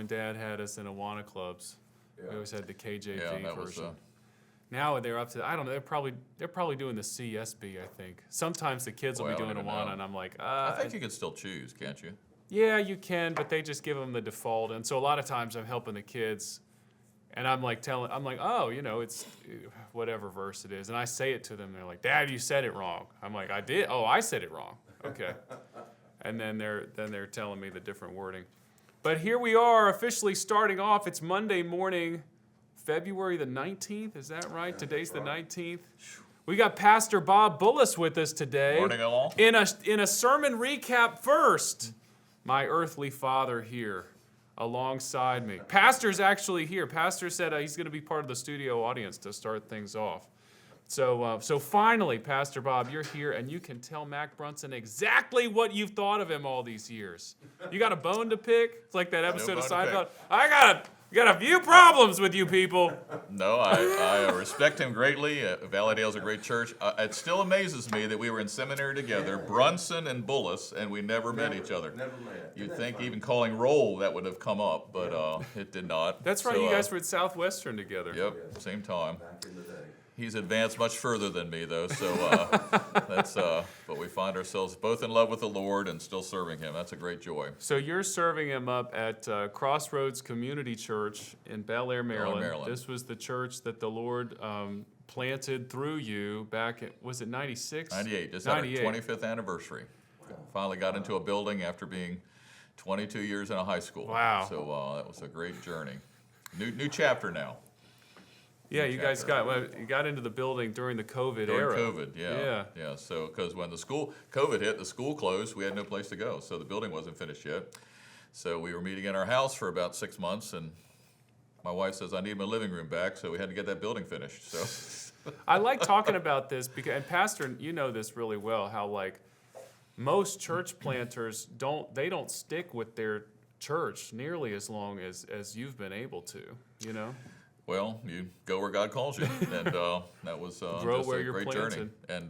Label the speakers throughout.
Speaker 1: when Dad had us in Awanas clubs.
Speaker 2: Yeah.
Speaker 1: We always had the KJV
Speaker 3: that was,
Speaker 1: version. Now they're up to, I don't know, they're probably doing the CSB, I think. Sometimes the kids will be doing Awanas, and I'm like,
Speaker 3: I think you can still choose, can't you?
Speaker 1: yeah, you can, but they just give them the default. And so a lot of times I'm helping the kids, and I'm like, oh, you know, it's whatever verse it is. And I say it to them. They're like, Dad, you said it wrong. I'm like, I did? Oh, I said it wrong. Okay. And then they're telling me the different wording. But here we are officially starting off. It's Monday morning, February the 19th. Is that right? Today's the 19th. We got Pastor Bob Bullis with us today.
Speaker 3: Morning, all.
Speaker 1: In a sermon recap first, my earthly father here alongside me. Pastor's actually here. Pastor said he's going to be part of the studio audience to start things off. So finally, Pastor Bob, you're here, and you can tell Mac Brunson exactly what you've thought of him all these years. You got a bone to pick? It's like that episode of Seinfeld. I got a few problems with you people.
Speaker 3: No, I respect him greatly. Valleydale's a great church. It still amazes me that we were in seminary together, Brunson and Bullis, and we never met each other.
Speaker 2: Never met.
Speaker 3: You'd think even calling roll that would have come up, but it did not.
Speaker 1: That's right,
Speaker 3: So,
Speaker 1: you guys were at Southwestern together.
Speaker 3: Yep, same time.
Speaker 2: Back in the day.
Speaker 3: He's advanced much further than me, though, so but we find ourselves both in love with the Lord and still serving Him. That's a great joy.
Speaker 1: So you're serving him up at Crossroads Community Church in Bel Air, Maryland.
Speaker 3: Maryland.
Speaker 1: This was the church that the Lord planted through you back at, was it 96?
Speaker 3: 98, just had our
Speaker 1: 98.
Speaker 3: 25th anniversary. Finally got into a building after being 22 years in a high school.
Speaker 1: Wow.
Speaker 3: So that was a great journey. New chapter now.
Speaker 1: Yeah, you guys got into the building during the COVID era.
Speaker 3: During COVID, yeah. So, because when COVID hit, the school closed, we had no place to go. So the building wasn't finished yet. So we were meeting in our house for about 6 months, and my wife says, I need my living room back, so we had to get that building finished. So
Speaker 1: I like talking about this because, and Pastor, you know this really well, how like most church planters don't stick with their church nearly as long as you've been able to, you know?
Speaker 3: Well, you go where God calls you, and that was
Speaker 1: Grow
Speaker 3: just
Speaker 1: where
Speaker 3: a
Speaker 1: you're
Speaker 3: great
Speaker 1: planted.
Speaker 3: journey. And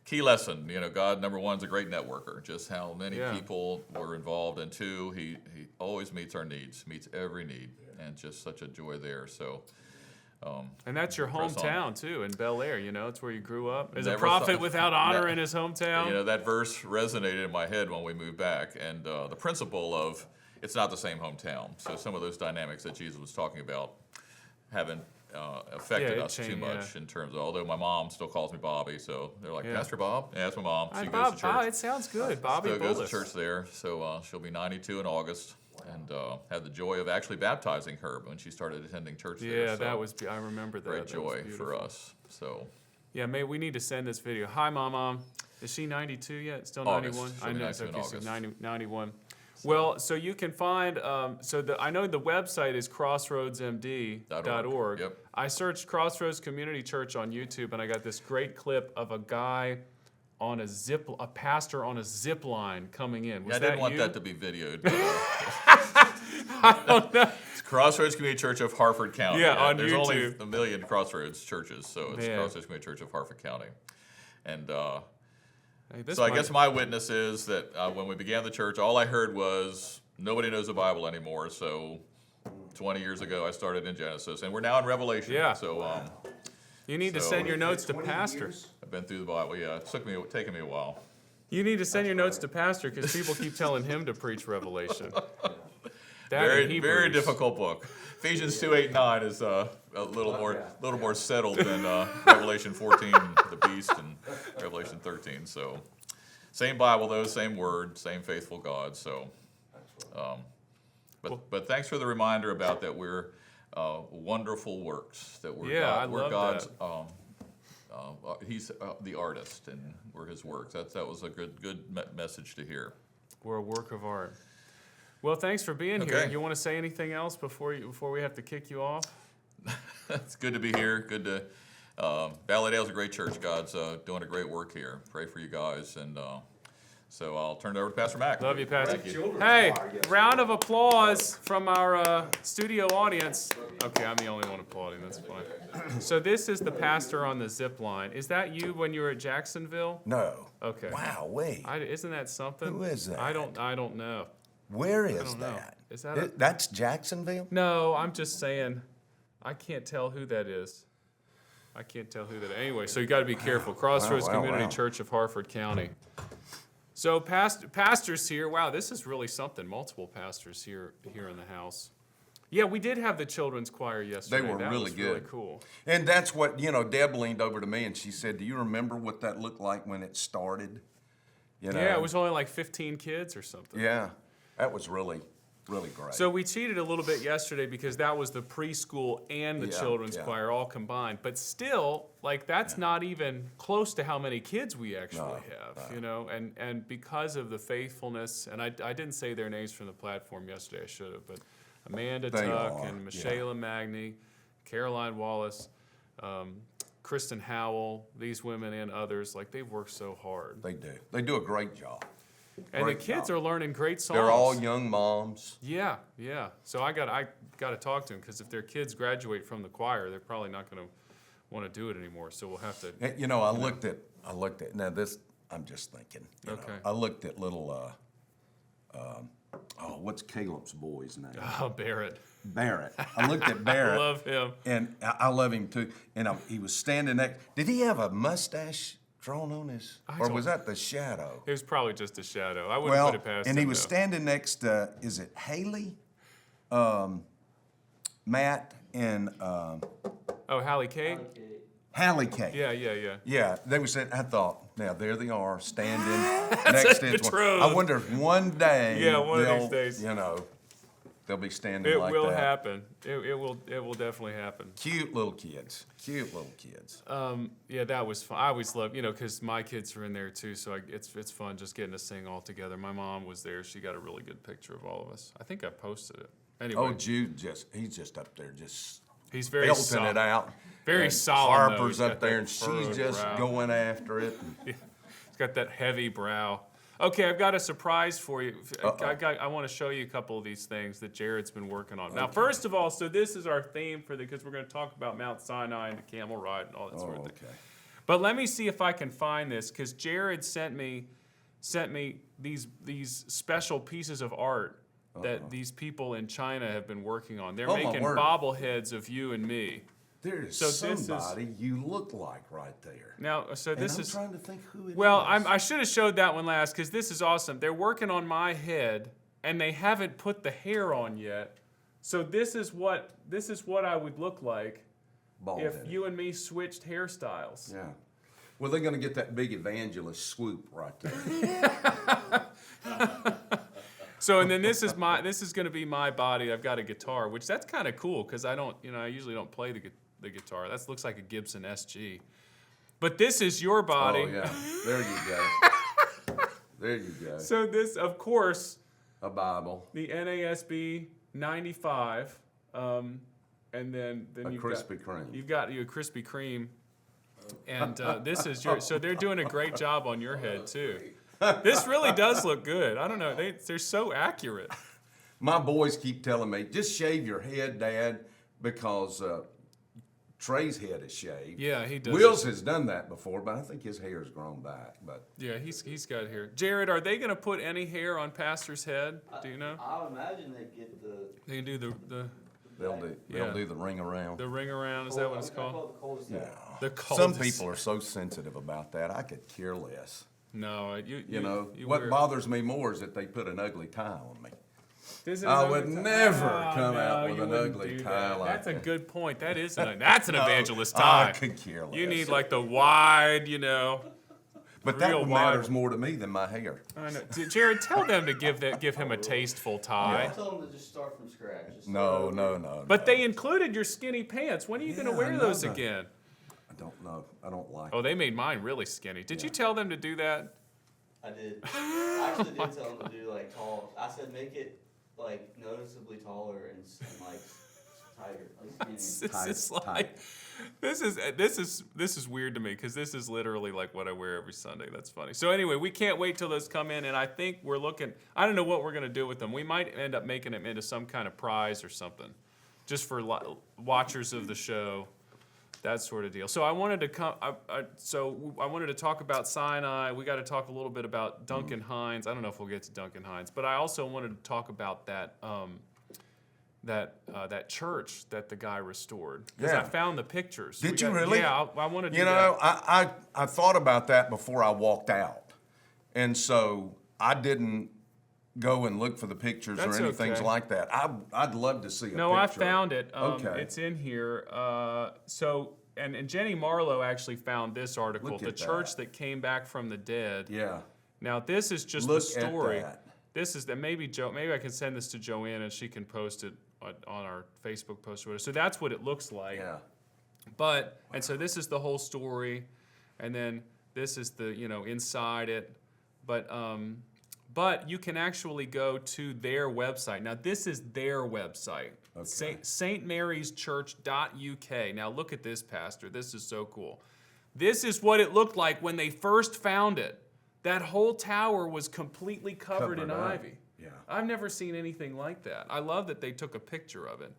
Speaker 3: key lesson, God, number one, is a great networker. Just how many people were involved, and two, he always meets our needs, meets every need, and just such a joy there. So.
Speaker 1: And that's your
Speaker 3: press on.
Speaker 1: hometown too, in Bel Air. It's where you grew up. Is a
Speaker 3: Never
Speaker 1: prophet
Speaker 3: thought-
Speaker 1: without honor in his hometown?
Speaker 3: That verse resonated in my head when we moved back, and the principle of it's not the same hometown. So some of those dynamics that Jesus was talking about haven't affected us too much in terms of, although my mom still calls me Bobby, so they're like, Pastor Bob? Yeah, that's my mom. She goes to church.
Speaker 1: It sounds good. Bobby
Speaker 3: Still
Speaker 1: Bullis.
Speaker 3: goes to church there, so she'll be 92 in August, and had the joy of actually baptizing her when she started attending church there.
Speaker 1: Yeah,
Speaker 3: So
Speaker 1: I remember that.
Speaker 3: great
Speaker 1: That was
Speaker 3: joy for
Speaker 1: beautiful.
Speaker 3: us. So
Speaker 1: Yeah, we need to send this video. Hi, Mom. Is she 92 yet? Still
Speaker 3: August.
Speaker 1: 91?
Speaker 3: She'll
Speaker 1: I
Speaker 3: be
Speaker 1: know.
Speaker 3: 92 in
Speaker 1: Okay, so
Speaker 3: August.
Speaker 1: 91. Well, so you can find, I know the website is crossroadsmd.org.
Speaker 3: Yep.
Speaker 1: I searched Crossroads Community Church on YouTube, and I got this great clip of a guy on a pastor on a zip line coming in. Was
Speaker 3: I
Speaker 1: that
Speaker 3: didn't want
Speaker 1: you?
Speaker 3: that to be videoed. But,
Speaker 1: I don't know.
Speaker 3: it's Crossroads Community Church of Harford County.
Speaker 1: Yeah, on
Speaker 3: There's only
Speaker 1: YouTube.
Speaker 3: a million Crossroads churches, so it's
Speaker 1: Man.
Speaker 3: Crossroads Community Church of Harford County. And
Speaker 1: Hey,
Speaker 3: so I guess my witness is that when we began the church, all I heard was nobody knows the Bible anymore. So 20 years ago, I started in Genesis, and we're now in Revelation.
Speaker 1: Yeah.
Speaker 3: So
Speaker 1: You need to
Speaker 3: So-
Speaker 1: send your notes to
Speaker 2: 20
Speaker 1: Pastor.
Speaker 2: years?
Speaker 3: I've been through the Bible. Yeah, it's taken me a while.
Speaker 1: You need to send your notes to Pastor because people keep telling him to preach Revelation. That and
Speaker 3: Very
Speaker 1: Hebrews.
Speaker 3: difficult book. Ephesians 2:8-9 is a little more settled than Revelation 14, the beast, and Revelation 13. So, same Bible though, same word, same faithful God. So, but thanks for the reminder about that we're wonderful works. That we're
Speaker 1: I
Speaker 3: we're
Speaker 1: love
Speaker 3: God's.
Speaker 1: that.
Speaker 3: He's the artist, and we're His works. That was a good message to hear.
Speaker 1: We're a work of art. Well, thanks for being here.
Speaker 3: Okay.
Speaker 1: You want to say anything else before we have to kick you off?
Speaker 3: It's good to be here. Good to. Valleydale's a great church. God's doing a great work here. Pray for you guys, and so I'll turn it over to Pastor Mac.
Speaker 1: Love you, Pastor.
Speaker 3: Thank you.
Speaker 2: Children's
Speaker 1: Hey,
Speaker 2: choir, yes.
Speaker 1: round of applause from our studio audience. Okay, I'm the only one applauding. That's fine. So this is the pastor on the zip line. Is that you when you were at Jacksonville?
Speaker 4: No.
Speaker 1: Okay.
Speaker 4: Wow, wait.
Speaker 1: Isn't that something?
Speaker 4: Who is that?
Speaker 1: I don't know.
Speaker 2: Where
Speaker 1: I
Speaker 2: is
Speaker 1: don't know.
Speaker 2: that?
Speaker 1: Is that
Speaker 2: That's Jacksonville?
Speaker 1: No, I'm just saying, I can't tell who that is. I can't tell who that is. Anyway, so you got to be careful. Crossroads Community Church of Harford County. So pastors here. Wow, this is really something. Multiple pastors here in the house. Yeah, we did have the children's choir yesterday.
Speaker 2: They were
Speaker 1: that
Speaker 2: really
Speaker 1: was
Speaker 2: good.
Speaker 1: Really cool.
Speaker 2: And that's what, Deb leaned over to me and she said, do you remember what that looked like when it started?
Speaker 1: Yeah, it was only like 15 kids or something.
Speaker 2: Yeah, that was really, really great.
Speaker 1: So we cheated a little bit yesterday because that was the preschool and the children's
Speaker 2: yeah.
Speaker 1: choir all combined. But still, like that's not even close to how many kids we actually have, And because of the faithfulness, and I didn't say their names from the platform yesterday, I should have, but Amanda Tuck and Michelle Magny, Caroline Wallace, Kristen Howell, these women and others, like they've worked so hard.
Speaker 2: They do. They do a great job.
Speaker 1: And the kids are learning great songs.
Speaker 2: They're all young moms.
Speaker 1: Yeah. So I got to talk to them because if their kids graduate from the choir, they're probably not going to want to do it anymore. So we'll have to.
Speaker 2: I looked at now this. I'm just thinking. I looked at little. What's Caleb's boy's name?
Speaker 1: Oh, Barrett.
Speaker 2: Barrett. I looked at Barrett.
Speaker 1: I love him.
Speaker 2: And I love him too. And he was standing next. Did he have a mustache drawn on his? Or was that the shadow?
Speaker 1: It was probably just a shadow. I wouldn't put it past him.
Speaker 2: And he was standing next to, is it Haley? Matt and.
Speaker 1: Hallie Kate?
Speaker 2: Hallie Kate.
Speaker 1: Yeah.
Speaker 2: Yeah, they were saying, I thought, now there they are standing next to each one. I wonder if one day,
Speaker 1: one of these days,
Speaker 2: they'll be standing like that.
Speaker 1: It will happen. It will definitely happen.
Speaker 2: Cute little kids.
Speaker 1: Yeah, that was fun. I always love, because my kids are in there too, so it's fun just getting to sing all together. My mom was there. She got a really good picture of all of us. I think I posted it. Anyway.
Speaker 2: Oh, Jude he's just up there
Speaker 1: he's very
Speaker 2: belting
Speaker 1: solid.
Speaker 2: It out.
Speaker 1: Very
Speaker 2: and
Speaker 1: solid.
Speaker 2: Harper's up there, and she's just going after it.
Speaker 1: Yeah. He's got that heavy brow. Okay, I've got a surprise for you. I want to show you a couple of these things that Jared's been working on. Now, first of all, so this is our theme because we're going to talk about Mount Sinai and the camel ride and all that sort of thing.
Speaker 2: Okay.
Speaker 1: But let me see if I can find this because Jared sent me these special pieces of art that these people in China have been working on. They're making bobbleheads of you and me.
Speaker 2: There's somebody you look like right there.
Speaker 1: Now, so this
Speaker 2: I'm
Speaker 1: is.
Speaker 2: trying to think who it is.
Speaker 1: Well, I should have showed that one last because this is awesome. They're working on my head, and they haven't put the hair on yet. So this is what I would look like if you and me switched hairstyles.
Speaker 2: Yeah. Well, they're going to get that big evangelist swoop right there.
Speaker 1: So and then this is going to be my body. I've got a guitar, which that's kind of cool because I usually don't play the guitar. That looks like a Gibson SG. But this is your body.
Speaker 2: Oh yeah, there you go. There you go.
Speaker 1: So this, of course,
Speaker 2: a Bible,
Speaker 1: the NASB 95, and then
Speaker 2: a Krispy Kreme.
Speaker 1: You've got a Krispy Kreme, and this is your. So they're doing a great job on your head too. This really does look good. I don't know. They're so accurate.
Speaker 2: My boys keep telling me, just shave your head, Dad, because Trey's head is shaved.
Speaker 1: Yeah, he does.
Speaker 2: Will's has done that before, but I think his hair's grown back. But
Speaker 1: yeah, he's got hair. Jared, are they going to put any hair on Pastor's head? Do you know?
Speaker 4: I would imagine they get the.
Speaker 1: They can do the.
Speaker 2: They'll do the ring around.
Speaker 1: The ring around, is that what it's called?
Speaker 4: The cul-de-sac.
Speaker 2: Yeah.
Speaker 1: The cul-de-sac.
Speaker 2: Some people are so sensitive about that. I could care less.
Speaker 1: No,
Speaker 2: what bothers me more is that they put an ugly tie on me.
Speaker 1: This
Speaker 2: I would never come out with an ugly tie like that.
Speaker 1: That's a good point. That's an evangelist tie.
Speaker 2: I could care less.
Speaker 1: You need like the wide,
Speaker 2: But that matters more to me than my hair.
Speaker 1: I know. Jared, tell them to give him a tasteful tie.
Speaker 4: I told them to just start from scratch.
Speaker 2: No.
Speaker 1: But they included your skinny pants. When are you going to wear those again?
Speaker 2: I don't know. I don't like
Speaker 1: Oh, they made mine really skinny. Did you tell them to do that?
Speaker 4: I did. I actually did tell them to do like tall. I said make it like noticeably taller and like tighter. Like
Speaker 1: this is weird to me because this is literally like what I wear every Sunday. That's funny. So anyway, we can't wait till those come in, and I think we're looking. I don't know what we're gonna do with them. We might end up making them into some kind of prize or something, just for watchers of the show. that sort of deal. So I wanted to I wanted to talk about Sinai. We got to talk a little bit about Duncan Hines. I don't know if we'll get to Duncan Hines, but I also wanted to talk about that that church that the guy restored, because I found the pictures.
Speaker 2: Did you really?
Speaker 1: Yeah, I want to do that.
Speaker 2: You know, I thought about that before I walked out, and so I didn't go and look for the pictures or anything like that. I'd love to see a picture.
Speaker 1: No, I found it.
Speaker 2: Okay.
Speaker 1: It's in here. And Jenny Marlowe actually found this article,
Speaker 2: Look
Speaker 1: The
Speaker 2: at
Speaker 1: Church
Speaker 2: that.
Speaker 1: That Came Back from the Dead.
Speaker 2: Yeah.
Speaker 1: Now, this is just
Speaker 2: Look
Speaker 1: the story.
Speaker 2: at that.
Speaker 1: This is that maybe I can send this to Joanne and she can post it on our Facebook post or whatever. So that's what it looks like.
Speaker 2: Yeah.
Speaker 1: And so this is the whole story, and then this is the, inside it. But you can actually go to their website. Now, this is their website,
Speaker 2: Okay.
Speaker 1: stmaryschurch.uk. Now, look at this, Pastor. This is so cool. This is what it looked like when they first found it. That whole tower was completely covered in
Speaker 2: up.
Speaker 1: ivy.
Speaker 2: Yeah.
Speaker 1: I've never seen anything like that. I love that they took a picture of it.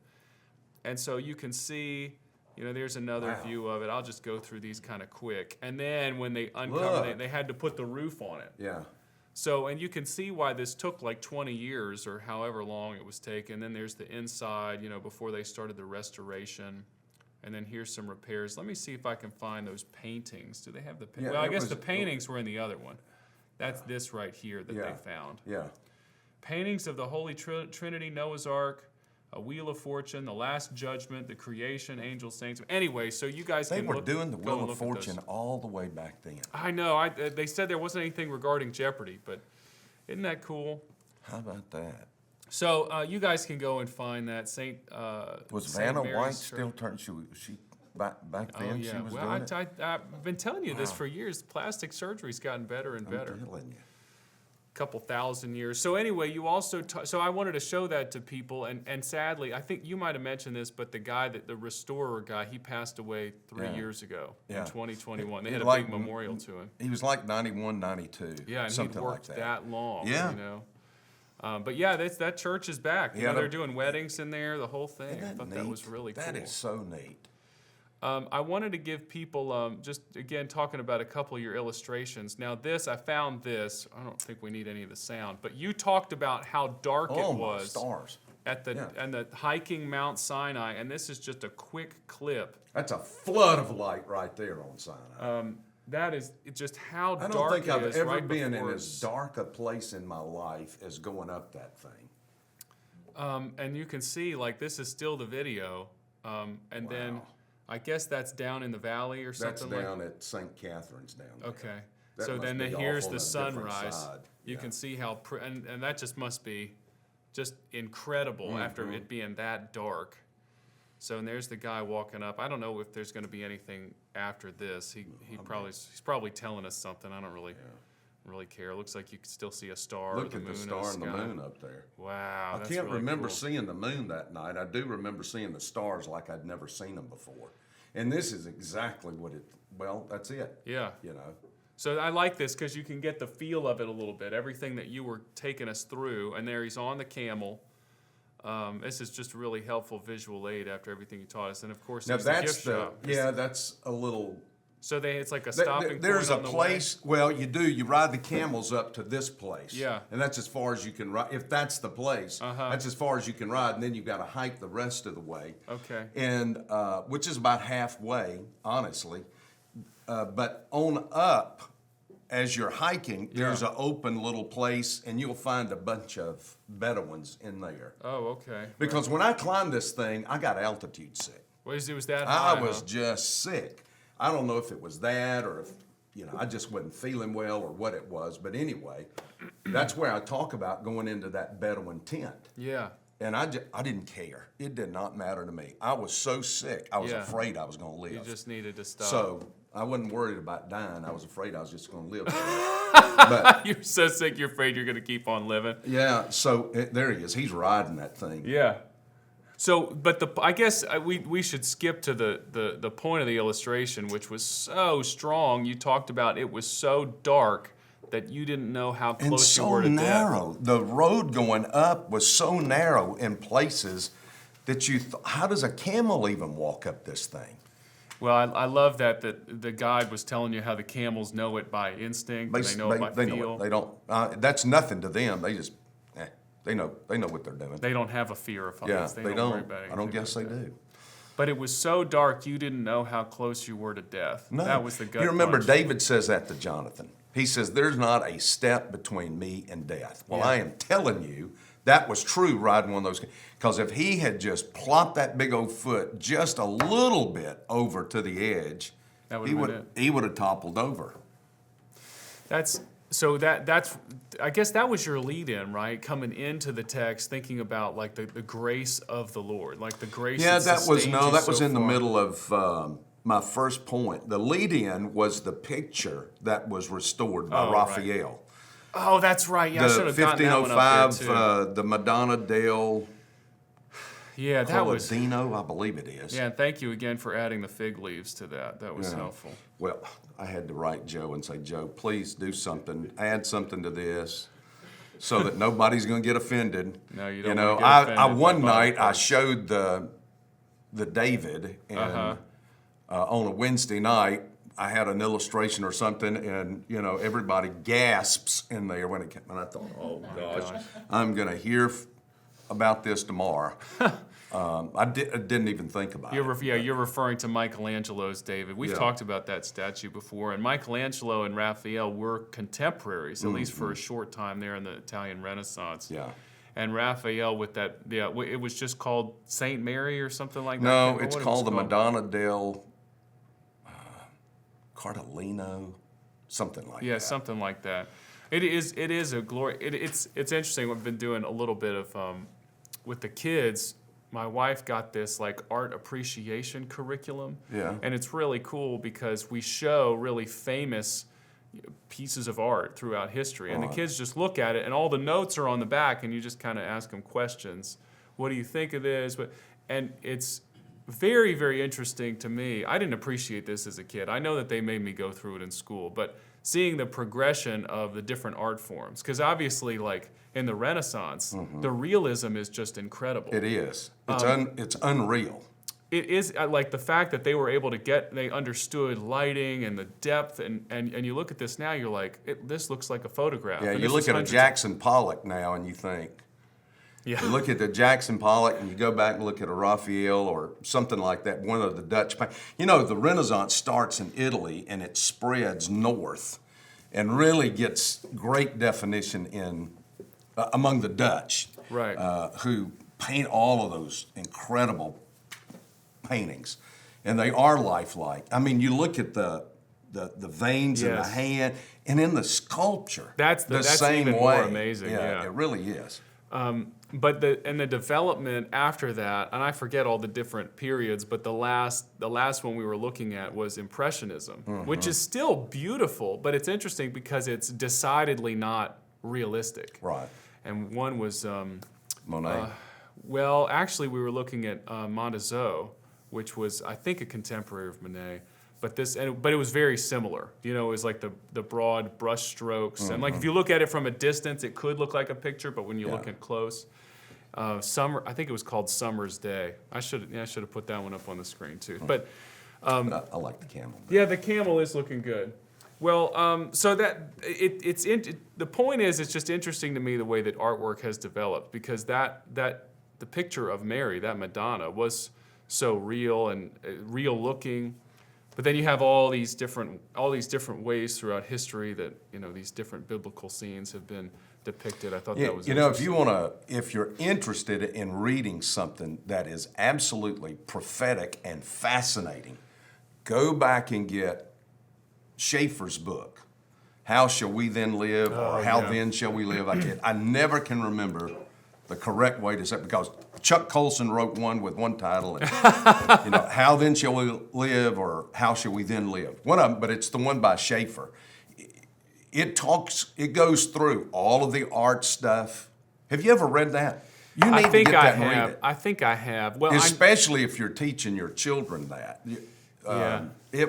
Speaker 1: And so you can see, there's another view of it. I'll just go through these kind of quick. And then when they uncovered it, they had to put the roof on it.
Speaker 2: Yeah.
Speaker 1: So, and you can see why this took like 20 years or however long it was taken. Then there's the inside, before they started the restoration. And then here's some repairs. Let me see if I can find those paintings. Do they have the paintings?
Speaker 2: Yeah,
Speaker 1: Well, I guess the paintings were in the other one. That's this right here that they found.
Speaker 2: Yeah.
Speaker 1: Paintings of the Holy Trinity, Noah's Ark, A Wheel of Fortune, The Last Judgment, The Creation, Angels, Saints. Anyway, so you guys
Speaker 2: They
Speaker 1: can
Speaker 2: were
Speaker 1: look,
Speaker 2: doing the
Speaker 1: go
Speaker 2: Wheel
Speaker 1: and
Speaker 2: of
Speaker 1: look at
Speaker 2: Fortune
Speaker 1: those.
Speaker 2: all the way back then.
Speaker 1: I know. They said there wasn't anything regarding Jeopardy, but isn't that cool?
Speaker 2: How about that?
Speaker 1: So you guys can go and find that
Speaker 2: Was
Speaker 1: Saint
Speaker 2: Vanna
Speaker 1: Mary's
Speaker 2: White
Speaker 1: Church.
Speaker 2: still turned? She back then she was
Speaker 1: well,
Speaker 2: doing it.
Speaker 1: I've been telling you this for years. Plastic surgery's gotten better and better.
Speaker 2: I'm telling you.
Speaker 1: Couple thousand years. So anyway, you also so I wanted to show that to people, and sadly, I think you might have mentioned this, but the restorer guy, he passed away 3 years ago in 2021. They had a big memorial to him.
Speaker 2: He was like 91, 92.
Speaker 1: Yeah, and
Speaker 2: something
Speaker 1: he'd worked
Speaker 2: like that.
Speaker 1: long.
Speaker 2: Yeah.
Speaker 1: But yeah, that church is back.
Speaker 2: Yeah,
Speaker 1: They're doing weddings in there, the whole thing.
Speaker 2: Isn't
Speaker 1: I thought
Speaker 2: neat?
Speaker 1: that was really cool.
Speaker 2: That is so neat.
Speaker 1: I wanted to give people, just again, talking about a couple of your illustrations. Now I found this. I don't think we need any of the sound, but you talked about how dark it
Speaker 2: Oh, my
Speaker 1: was
Speaker 2: stars.
Speaker 1: and the hiking Mount Sinai, and this is just a quick clip.
Speaker 2: That's a flood of light right there on Sinai.
Speaker 1: That is just how
Speaker 2: I
Speaker 1: dark
Speaker 2: don't think
Speaker 1: it
Speaker 2: I've
Speaker 1: is
Speaker 2: ever
Speaker 1: right
Speaker 2: been in
Speaker 1: before
Speaker 2: as dark a place in my life as going up that thing.
Speaker 1: and you can see, like, this is still the video, and then I guess that's down in the valley or
Speaker 2: That's
Speaker 1: something
Speaker 2: down at St. Catherine's down there.
Speaker 1: Okay.
Speaker 2: That
Speaker 1: So
Speaker 2: must
Speaker 1: then
Speaker 2: be
Speaker 1: here's
Speaker 2: off
Speaker 1: the
Speaker 2: on a different
Speaker 1: sunrise.
Speaker 2: side.
Speaker 1: You
Speaker 2: Yeah.
Speaker 1: can see how, and that just must be just incredible
Speaker 2: Mm-hmm.
Speaker 1: after it being that dark. So and there's the guy walking up. I don't know if there's going to be anything after this. He's probably telling us something. I don't really care. It looks like you can still see a star.
Speaker 2: Look
Speaker 1: or the
Speaker 2: at
Speaker 1: moon
Speaker 2: the
Speaker 1: in
Speaker 2: star and the
Speaker 1: sky.
Speaker 2: moon up there.
Speaker 1: Wow.
Speaker 2: I
Speaker 1: that's
Speaker 2: can't
Speaker 1: really
Speaker 2: remember
Speaker 1: cool.
Speaker 2: seeing the moon that night. I do remember seeing the stars like I'd never seen them before. And this is exactly that's it.
Speaker 1: Yeah.
Speaker 2: You know.
Speaker 1: So I like this because you can get the feel of it a little bit. Everything that you were taking us through, and there he's on the camel. This is just a really helpful visual aid after everything you taught us, and of course,
Speaker 2: Now
Speaker 1: there's the
Speaker 2: that's
Speaker 1: gift shop.
Speaker 2: that's a little.
Speaker 1: So it's like a stopping
Speaker 2: There's
Speaker 1: point
Speaker 2: a
Speaker 1: on the
Speaker 2: place. Well, you ride the camels up to this place.
Speaker 1: Yeah.
Speaker 2: And that's as far as you can ride. If that's the place, that's as far as you can ride, and then you've got to hike the rest of the way.
Speaker 1: Okay.
Speaker 2: And which is about halfway, honestly. But on up, as you're hiking, there's an open little place, and you'll find a bunch of Bedouins in there.
Speaker 1: Oh, okay.
Speaker 2: Because when I climbed this thing, I got altitude sick.
Speaker 1: It was that high.
Speaker 2: I was just sick. I don't know if it was that or if, I just wasn't feeling well or what it was. But anyway, that's where I talk about going into that Bedouin tent.
Speaker 1: Yeah.
Speaker 2: And I didn't care. It did not matter to me. I was so sick, I was
Speaker 1: Yeah.
Speaker 2: afraid I was going to live.
Speaker 1: You just needed to stop.
Speaker 2: So I wasn't worried about dying. I was afraid I was just going to live. But
Speaker 1: You're so sick, you're afraid you're going to keep on living.
Speaker 2: yeah, so there he is. He's riding that thing.
Speaker 1: Yeah. So, but I guess we should skip to the point of the illustration, which was so strong. You talked about it was so dark that you didn't know how
Speaker 2: And
Speaker 1: close you
Speaker 2: so
Speaker 1: were to
Speaker 2: narrow. The road going up was so narrow in places that how does a camel even walk up this thing?
Speaker 1: Well, I love that the guide was telling you how the camels know it by instinct. And they know it by
Speaker 2: they
Speaker 1: feel.
Speaker 2: know it. They don't. That's nothing to them. They just, they know what they're doing.
Speaker 1: They don't have a fear of heights.
Speaker 2: Yeah,
Speaker 1: they don't. Worry about
Speaker 2: I don't
Speaker 1: anything
Speaker 2: guess
Speaker 1: like
Speaker 2: they
Speaker 1: that.
Speaker 2: do.
Speaker 1: But it was so dark you didn't know how close you were to death.
Speaker 2: No.
Speaker 1: That was the gut
Speaker 2: You remember
Speaker 1: punch.
Speaker 2: David says that to Jonathan. He says, "There's not a step between me and death." Well,
Speaker 1: Yeah.
Speaker 2: I am telling you, that was true riding one of those. Because if he had just plopped that big old foot just a little bit over to the edge,
Speaker 1: That
Speaker 2: he
Speaker 1: would've been
Speaker 2: he would have toppled over.
Speaker 1: That's I guess that was your lead in, right? Coming into the text, thinking about like the grace of the Lord, like the grace.
Speaker 2: Yeah,
Speaker 1: that
Speaker 2: that was
Speaker 1: sustained you
Speaker 2: that was
Speaker 1: so
Speaker 2: in the
Speaker 1: far.
Speaker 2: middle of my first point. The lead-in was the picture that was restored by
Speaker 1: Oh, right.
Speaker 2: Raphael.
Speaker 1: Oh, that's right. Yeah, I
Speaker 2: The
Speaker 1: should have gotten that one up
Speaker 2: 1505,
Speaker 1: there too.
Speaker 2: the Madonna del
Speaker 1: Yeah, that was.
Speaker 2: Colladino, I believe it is.
Speaker 1: Yeah, and thank you again for adding the fig leaves to that. That was
Speaker 2: Yeah.
Speaker 1: helpful.
Speaker 2: Well, I had to write Joe and say, "Joe, please do something, add something to this, so that nobody's going to get offended."
Speaker 1: No, you don't
Speaker 2: know,
Speaker 1: wanna get
Speaker 2: I
Speaker 1: offended
Speaker 2: one
Speaker 1: by
Speaker 2: night I
Speaker 1: Bible
Speaker 2: showed the David, and
Speaker 1: Uh-huh.
Speaker 2: On a Wednesday night I had an illustration or something, and everybody gasps in there when it came, and I thought, "Oh gosh, I'm going to hear about this tomorrow." I didn't even think about it.
Speaker 1: You're referring to Michelangelo's David. We've
Speaker 2: Yeah.
Speaker 1: talked about that statue before, and Michelangelo and Raphael were contemporaries, at least for a short time there in the Italian Renaissance.
Speaker 2: Yeah.
Speaker 1: And Raphael with that, it was just called Saint Mary or something like that.
Speaker 2: No,
Speaker 1: I can't
Speaker 2: it's
Speaker 1: remember what it
Speaker 2: called the
Speaker 1: was
Speaker 2: Madonna del Cardellino, something like
Speaker 1: Yeah,
Speaker 2: that.
Speaker 1: something like that. It is a glory. It's interesting. We've been doing a little bit of with the kids. My wife got this like art appreciation curriculum.
Speaker 2: Yeah.
Speaker 1: And it's really cool because we show really famous pieces of art throughout history, and the
Speaker 2: Right.
Speaker 1: kids just look at it, and all the notes are on the back, and you just kind of ask them questions. What do you think of this? And it's very, very interesting to me. I didn't appreciate this as a kid. I know that they made me go through it in school, but seeing the progression of the different art forms, because obviously, like in the Renaissance, the realism is just incredible.
Speaker 2: It is. It's unreal.
Speaker 1: It is like the fact that they were able to they understood lighting and the depth, and you look at this now, you're like, this looks like a photograph.
Speaker 2: Yeah,
Speaker 1: And
Speaker 2: you
Speaker 1: this
Speaker 2: look
Speaker 1: was
Speaker 2: at a
Speaker 1: hundreds-
Speaker 2: Jackson Pollock now and you think,
Speaker 1: Yeah.
Speaker 2: you look at the Jackson Pollock and you go back and look at a Raphael or something like that, one of the Dutch. The Renaissance starts in Italy and it spreads north and really gets great definition in among the Dutch,
Speaker 1: Right.
Speaker 2: Who paint all of those incredible paintings, and they are lifelike. I mean, you look at the veins in the
Speaker 1: Yes.
Speaker 2: hand, and in the sculpture,
Speaker 1: That's
Speaker 2: same
Speaker 1: even
Speaker 2: way.
Speaker 1: more amazing, yeah.
Speaker 2: It really is.
Speaker 1: But the development after that, and I forget all the different periods, but the last one we were looking at was Impressionism, which is still beautiful, but it's interesting because it's decidedly not realistic.
Speaker 2: Right.
Speaker 1: And one was,
Speaker 2: Monet.
Speaker 1: well, actually we were looking at Montezeau, which was I think a contemporary of Monet. But it was very similar. It was like the broad brush strokes, and like if you look at it from a distance, it could look like a picture, but when you look at close, I think it was called Summer's Day. I should have put that one up on the screen too. But
Speaker 2: But I like the camel.
Speaker 1: yeah, the camel is looking good. Well, so that the point is, it's just interesting to me the way that artwork has developed, because that the picture of Mary, that Madonna, was so real and real looking. But then you have all these different ways throughout history that these different biblical scenes have been depicted. I thought that was
Speaker 2: if you're interested in reading something that is absolutely prophetic and fascinating, go back and get Schaeffer's book, How Shall We Then Live, or How Then Shall We Live? I never can remember the correct way to say it, because Chuck Colson wrote one with one title, and, How Then Shall We Live, or How Shall We Then Live? One of them, but it's the one by Schaeffer. It goes through all of the art stuff. Have you ever read that? You need to get that and read it.
Speaker 1: I think I have. Well,
Speaker 2: Especially if you're teaching your children that.
Speaker 1: Yeah.
Speaker 2: They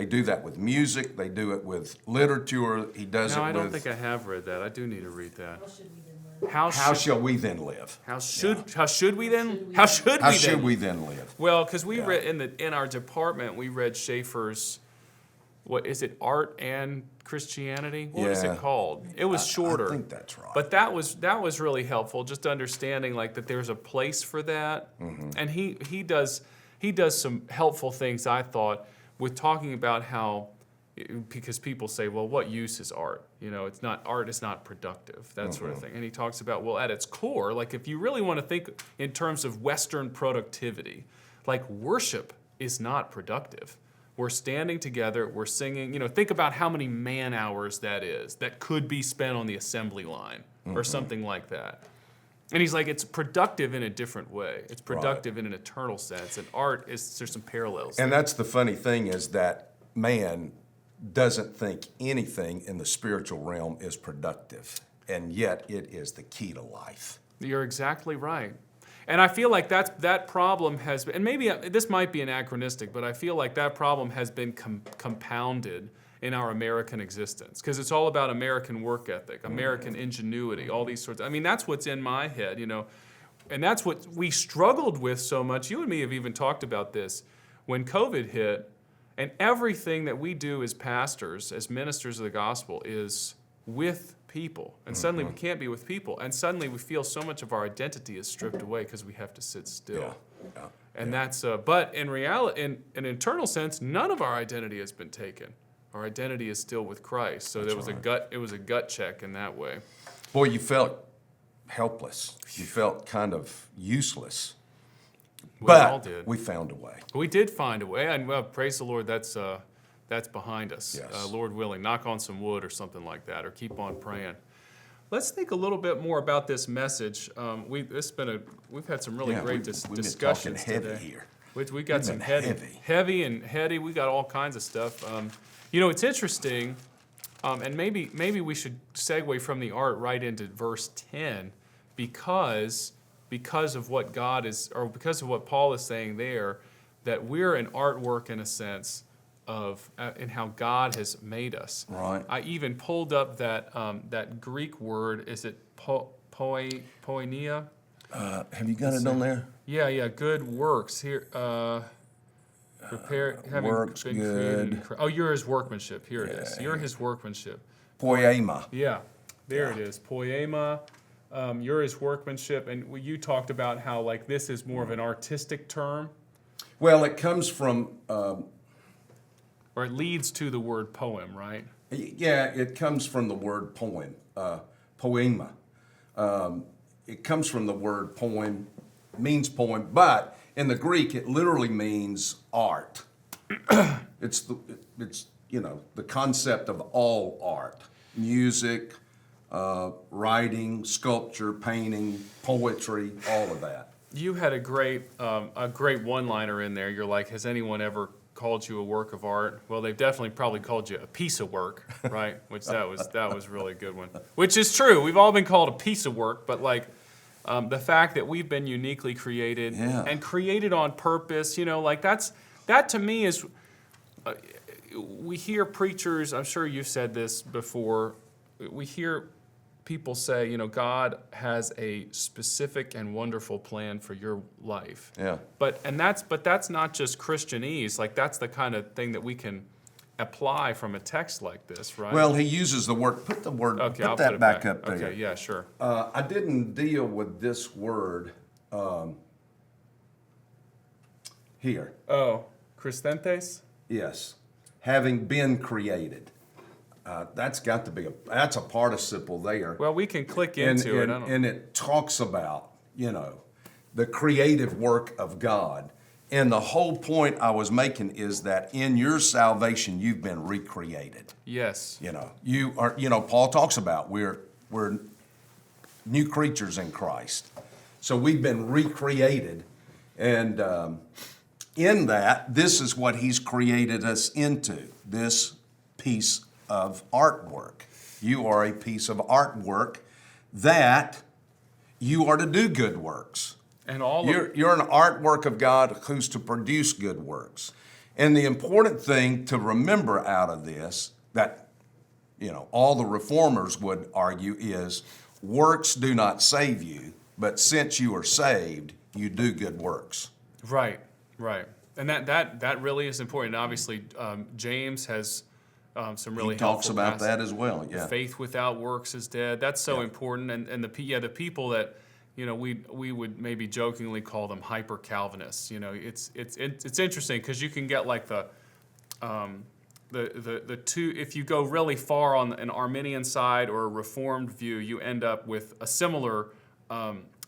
Speaker 2: do that with music, they do it with literature, he does
Speaker 1: no,
Speaker 2: it
Speaker 1: I don't
Speaker 2: with.
Speaker 1: think I have read that. I do need to read that.
Speaker 5: How should we then live?
Speaker 2: how shall we then live?
Speaker 1: How should we then
Speaker 2: live?
Speaker 1: Well, because we read in our department, we read Schaeffer's, what is it, Art and Christianity? What is it called? It was shorter.
Speaker 2: I think that's right.
Speaker 1: But that was really helpful, just understanding like that there's a place for that. And he does some helpful things, I thought, with talking about how, because people say, well, what use is art? Art is not productive, that sort of thing. And he talks about, well, at its core, like if you really want to think in terms of Western productivity, like worship is not productive. We're standing together, we're singing, think about how many man hours that is that could be spent on the assembly line or something like that. And he's like, it's productive in a different way. It's productive in an eternal sense. And art there's some parallels.
Speaker 2: And that's the funny thing is that man doesn't think anything in the spiritual realm is productive. And yet it is the key to life.
Speaker 1: You're exactly right. And I feel like that problem has been, and maybe this might be anachronistic, but I feel like that problem has been compounded in our American existence, because it's all about American work ethic, American ingenuity, all these sorts. That's what's in my head, and that's what we struggled with so much. You and me have even talked about this when COVID hit, and everything that we do as pastors, as ministers of the gospel, is with people. And suddenly we can't be with people, and suddenly we feel so much of our identity is stripped away because we have to sit still. And that's, but in reality, in an internal sense, none of our identity has been taken. Our identity is still with Christ. So it was a gut check in that way.
Speaker 2: Boy, you felt helpless. You felt kind of useless.
Speaker 1: We
Speaker 2: but
Speaker 1: all did.
Speaker 2: We found a way.
Speaker 1: We did find a way, and well, praise the Lord, that's behind us.
Speaker 2: Yes.
Speaker 1: Lord willing, knock on some wood or something like that, or keep on praying. Let's think a little bit more about this message. We've had some really great discussions
Speaker 2: been talking
Speaker 1: today.
Speaker 2: heavy here.
Speaker 1: We got some heavy and heady. We got all kinds of stuff. It's interesting, and maybe we should segue from the art right into verse 10, because of what God is, or because of what Paul is saying there, that we're an artwork in a sense of in how God has made us.
Speaker 2: Right.
Speaker 1: I even pulled up that Greek word. Is it poinia?
Speaker 2: Have you got it on there?
Speaker 1: Yeah. Good works here. Prepare, having
Speaker 2: works
Speaker 1: been
Speaker 2: good.
Speaker 1: created. You're his workmanship. Here it is. You're his workmanship.
Speaker 2: Poema.
Speaker 1: Yeah, there it is. Poema. You're his workmanship, and you talked about how like this is more of an artistic term.
Speaker 2: Well, it comes from.
Speaker 1: Or it leads to the word poem, right?
Speaker 2: Yeah, it comes from the word poem, poema. It comes from the word poem, means poem, but in the Greek it literally means art. It's the concept of all art, music, writing, sculpture, painting, poetry, all of that.
Speaker 1: You had a great one-liner in there. You're like, has anyone ever called you a work of art? Well, they've definitely probably called you a piece of work, right? Which that was really a good one. Which is true. We've all been called a piece of work, but like the fact that we've been uniquely created and created on purpose, like that to me is. We hear preachers. I'm sure you've said this before. We hear people say, God has a specific and wonderful plan for your life.
Speaker 2: Yeah.
Speaker 1: But that's not just Christianese. Like that's the kind of thing that we can apply from a text like this, right?
Speaker 2: Well, he uses the word. Put that back up there.
Speaker 1: Okay, yeah, sure.
Speaker 2: I didn't deal with this word here.
Speaker 1: Oh, Christentes?
Speaker 2: Yes, having been created. That's got to be that's a participle there.
Speaker 1: Well, we can click into it.
Speaker 2: And it talks about, the creative work of God. And the whole point I was making is that in your salvation, you've been recreated.
Speaker 1: Yes.
Speaker 2: You are, Paul talks about we're new creatures in Christ. So we've been recreated. And in that, this is what he's created us into, this piece of artwork. You are a piece of artwork that you are to do good works.
Speaker 1: And
Speaker 2: you're an artwork of God who's to produce good works. And the important thing to remember out of this, that all the reformers would argue, is works do not save you, but since you are saved, you do good works.
Speaker 1: Right, right. And that really is important. Obviously, James has some really
Speaker 2: He talks
Speaker 1: helpful
Speaker 2: about
Speaker 1: passages.
Speaker 2: that as well, yeah.
Speaker 1: Faith without works is dead. That's so
Speaker 2: Yeah.
Speaker 1: important. And the people that, you know, we would maybe jokingly call them hyper Calvinists. You know, it's interesting because you can get like the two. If you go really far on an Arminian side or a Reformed view, you end up with a similar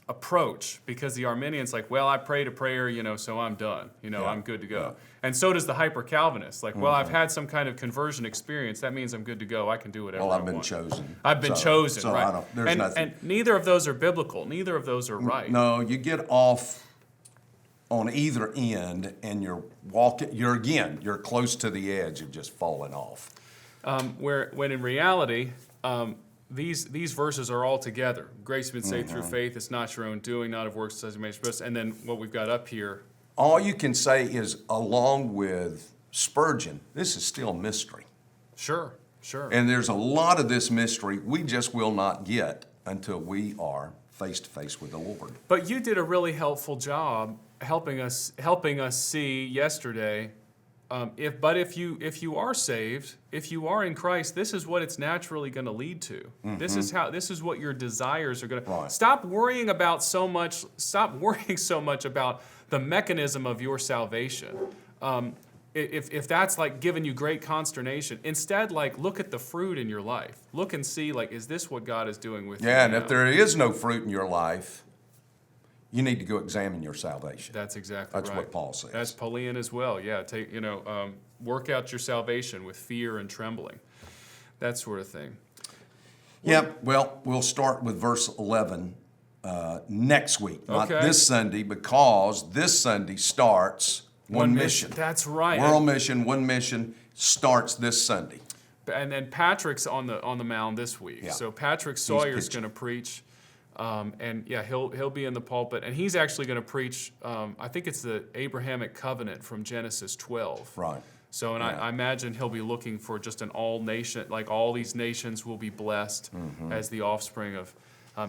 Speaker 1: approach, because the Arminian's like, well, I prayed a prayer, you know, so I'm done. You know,
Speaker 2: Yeah.
Speaker 1: I'm good to go.
Speaker 2: Yeah.
Speaker 1: And so does the hyper Calvinist. Like, well, I've had some kind of conversion experience. That means I'm good to go. I can do whatever
Speaker 2: Well,
Speaker 1: I
Speaker 2: I've been
Speaker 1: want.
Speaker 2: chosen.
Speaker 1: I've been chosen,
Speaker 2: so
Speaker 1: right?
Speaker 2: there's nothing.
Speaker 1: And neither of those are biblical. Neither of those are right.
Speaker 2: No, you get off on either end, and you're you're close to the edge of just falling off.
Speaker 1: When in reality, these verses are all together. Grace has been saved through faith. It's not your own doing, not of works, as you may boast. And then what we've got up here.
Speaker 2: All you can say is, along with Spurgeon, this is still mystery.
Speaker 1: Sure.
Speaker 2: And there's a lot of this mystery we just will not get until we are face to face with the Lord.
Speaker 1: But you did a really helpful job helping us see yesterday. If you are saved, if you are in Christ, this is what it's naturally going to lead to.
Speaker 2: Mm-hmm.
Speaker 1: This is what your desires are going to.
Speaker 2: Right.
Speaker 1: Stop worrying so much about the mechanism of your salvation. If that's like giving you great consternation, instead, like, look at the fruit in your life. Look and see, like, is this what God is doing with you?
Speaker 2: Yeah, and
Speaker 1: now?
Speaker 2: if there is no fruit in your life, you need to go examine your salvation.
Speaker 1: That's exactly
Speaker 2: That's
Speaker 1: right.
Speaker 2: what Paul says.
Speaker 1: That's Pauline as well. Yeah, work out your salvation with fear and trembling, that sort of thing.
Speaker 2: Yep. Well, we'll start with verse 11 next week, not
Speaker 1: Okay.
Speaker 2: this Sunday, because this Sunday starts One Mission.
Speaker 1: That's right.
Speaker 2: World Mission, One Mission starts this Sunday.
Speaker 1: And then Patrick's on the mound this week.
Speaker 2: Yeah.
Speaker 1: So Patrick Sawyer's
Speaker 2: pitching.
Speaker 1: going to preach, and yeah, he'll be in the pulpit, and he's actually going to preach. I think it's the Abrahamic covenant from Genesis 12.
Speaker 2: Right.
Speaker 1: So, and
Speaker 2: Yeah.
Speaker 1: I imagine he'll be looking for just an all nation, like all these nations will be blessed as the offspring of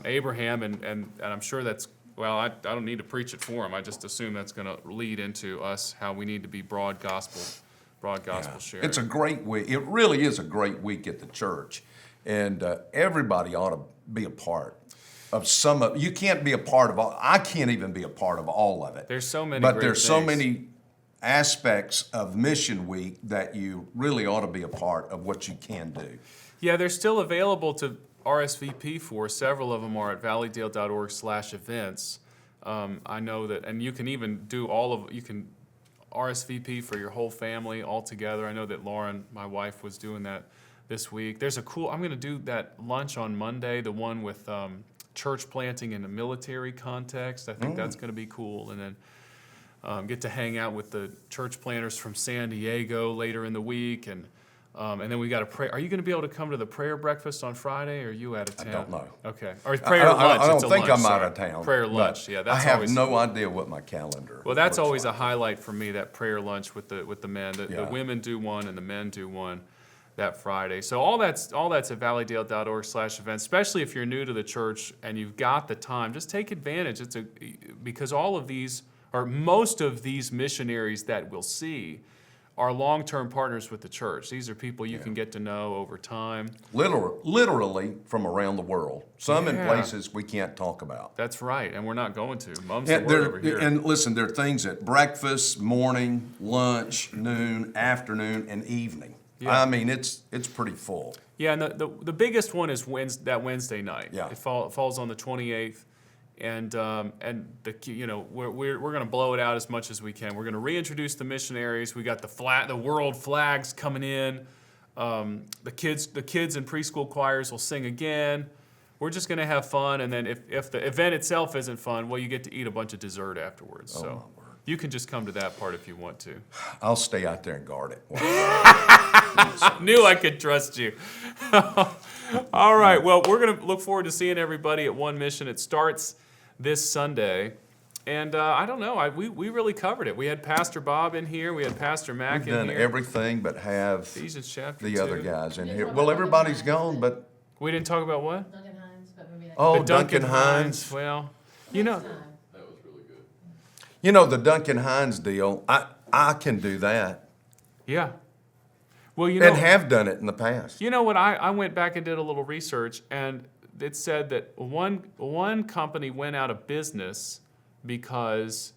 Speaker 1: Abraham, and I'm sure that's. Well, I don't need to preach it for him. I just assume that's going to lead into us how we need to be broad gospel sharing.
Speaker 2: It's a great week. It really is a great week at the church, and everybody ought to be a part of some of. You can't be a part of all. I can't even be a part of all of it.
Speaker 1: There's so many.
Speaker 2: But
Speaker 1: great
Speaker 2: there's so
Speaker 1: things.
Speaker 2: many aspects of Mission Week that you really ought to be a part of what you can do.
Speaker 1: Yeah, they're still available to RSVP for. Several of them are at valleydale.org/events. I know that, and you can even do you can RSVP for your whole family all together. I know that Lauren, my wife, was doing that this week. I'm going to do that lunch on Monday, the one with church planting in a military context. I think that's going to be cool. And then get to hang out with the church planters from San Diego later in the week. And then we got to pray. Are you going to be able to come to the prayer breakfast on Friday, or are you out of town?
Speaker 2: I don't know.
Speaker 1: Okay. Or prayer lunch.
Speaker 2: I don't
Speaker 1: It's a
Speaker 2: think
Speaker 1: lunch,
Speaker 2: I'm out
Speaker 1: sorry.
Speaker 2: of town.
Speaker 1: Prayer
Speaker 2: but
Speaker 1: lunch. Yeah, that's
Speaker 2: I have
Speaker 1: always
Speaker 2: no idea what my calendar.
Speaker 1: Well, that's
Speaker 2: looks
Speaker 1: always
Speaker 2: like.
Speaker 1: a highlight for me, that prayer lunch with the men. The
Speaker 2: Yeah.
Speaker 1: women do one and the men do one that Friday. So all that's at valleydale.org/events, especially if you're new to the church and you've got the time. Just take advantage. Because all of these, or most of these missionaries that we'll see, are long-term partners with the church. These are people you can get to know over time.
Speaker 2: Literally from around the world. Some in
Speaker 1: Yeah.
Speaker 2: places we can't talk about.
Speaker 1: That's right, and we're not going to. Mum's
Speaker 2: And,
Speaker 1: the word over here.
Speaker 2: and listen, there are things at breakfast, morning, lunch, noon, afternoon, and evening.
Speaker 1: Yeah.
Speaker 2: I mean, it's pretty full.
Speaker 1: Yeah, and the biggest one is that Wednesday night.
Speaker 2: Yeah.
Speaker 1: It falls on the 28th, and we're going to blow it out as much as we can. We're going to reintroduce the missionaries. We got the world flags coming in. The kids and preschool choirs will sing again. We're just going to have fun, and then if the event itself isn't fun, well, you get to eat a bunch of dessert afterwards.
Speaker 2: Oh,
Speaker 1: so
Speaker 2: my word.
Speaker 1: you can just come to that part if you want to.
Speaker 2: I'll stay out there and guard it.
Speaker 1: Knew I could trust you. All right. Well, we're going to look forward to seeing everybody at One Mission. It starts this Sunday. And I don't know. We really covered it. We had Pastor Bob in here. We had Pastor Mac
Speaker 2: We've
Speaker 1: in
Speaker 2: done
Speaker 1: here.
Speaker 2: everything but have
Speaker 1: Ephesians chapter
Speaker 2: the
Speaker 1: 2.
Speaker 2: other guys in here. Well, everybody's gone, but
Speaker 1: We didn't talk about what?
Speaker 5: Duncan Hines, but maybe next
Speaker 2: Oh,
Speaker 1: The
Speaker 2: Duncan Hines.
Speaker 1: Well, you know,
Speaker 3: That was really good.
Speaker 2: You know, the Duncan Hines deal, I can do that.
Speaker 1: yeah. Well, you know,
Speaker 2: And have done it in the past.
Speaker 1: you know what? I went back and did a little research, and it said that one company went out of business because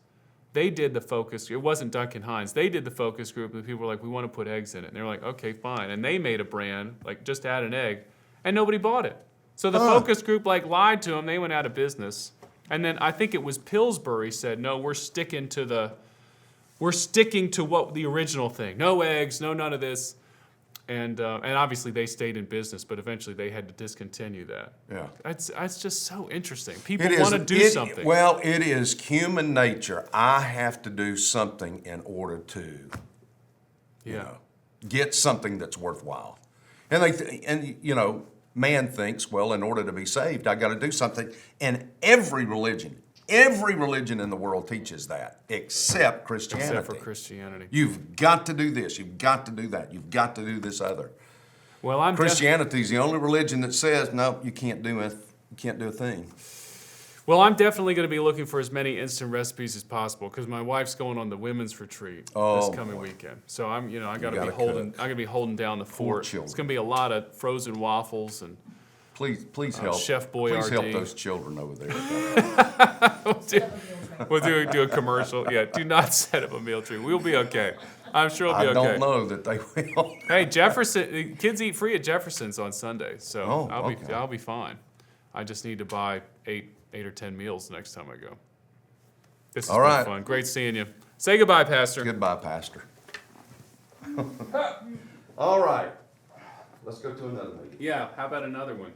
Speaker 1: they did the focus. It wasn't Duncan Hines. They did the focus group, and people were like, "We want to put eggs in it." And they're like, "Okay, fine." And they made a brand like just add an egg, and nobody bought it. So the focus group like lied to them. They went out of business. And then I think it was Pillsbury said, "No, we're sticking to what the original thing. No eggs, no none of this." And obviously they stayed in business, but eventually they had to discontinue that.
Speaker 2: Yeah.
Speaker 1: It's just so interesting. People
Speaker 2: It is-
Speaker 1: want to do something.
Speaker 2: Well, it is human nature. I have to do something in order to, you
Speaker 1: Yeah.
Speaker 2: know, get something that's worthwhile. And man thinks, well, in order to be saved, I got to do something. And every religion in the world teaches that, except Christianity.
Speaker 1: Except for Christianity.
Speaker 2: You've got to do this. You've got to do that. You've got to do this other.
Speaker 1: Well,
Speaker 2: Christianity is the only religion that says, no, you can't do a thing.
Speaker 1: Well, I'm definitely going to be looking for as many instant recipes as possible because my wife's going on the women's retreat this coming weekend. So I got to be holding down the fort.
Speaker 2: children.
Speaker 1: It's going to be a lot of frozen waffles and
Speaker 2: Please help.
Speaker 1: Chef
Speaker 2: Please help
Speaker 1: Boyardee.
Speaker 2: those children over there.
Speaker 1: we'll do a commercial. Yeah, do not set up a meal tree. We'll be okay. I'm sure we'll be
Speaker 2: I
Speaker 1: okay.
Speaker 2: don't know that they will.
Speaker 1: Hey, Jefferson, kids eat free at Jefferson's on Sunday, so
Speaker 2: Oh,
Speaker 1: I'll
Speaker 2: okay.
Speaker 1: be fine. I just need to buy eight or 10 meals next time I go. This has
Speaker 2: All
Speaker 1: been
Speaker 2: right.
Speaker 1: fun. Great seeing you. Say goodbye, Pastor.
Speaker 2: Goodbye, Pastor. All right. Let's go to another meeting.
Speaker 1: Yeah, how about another one?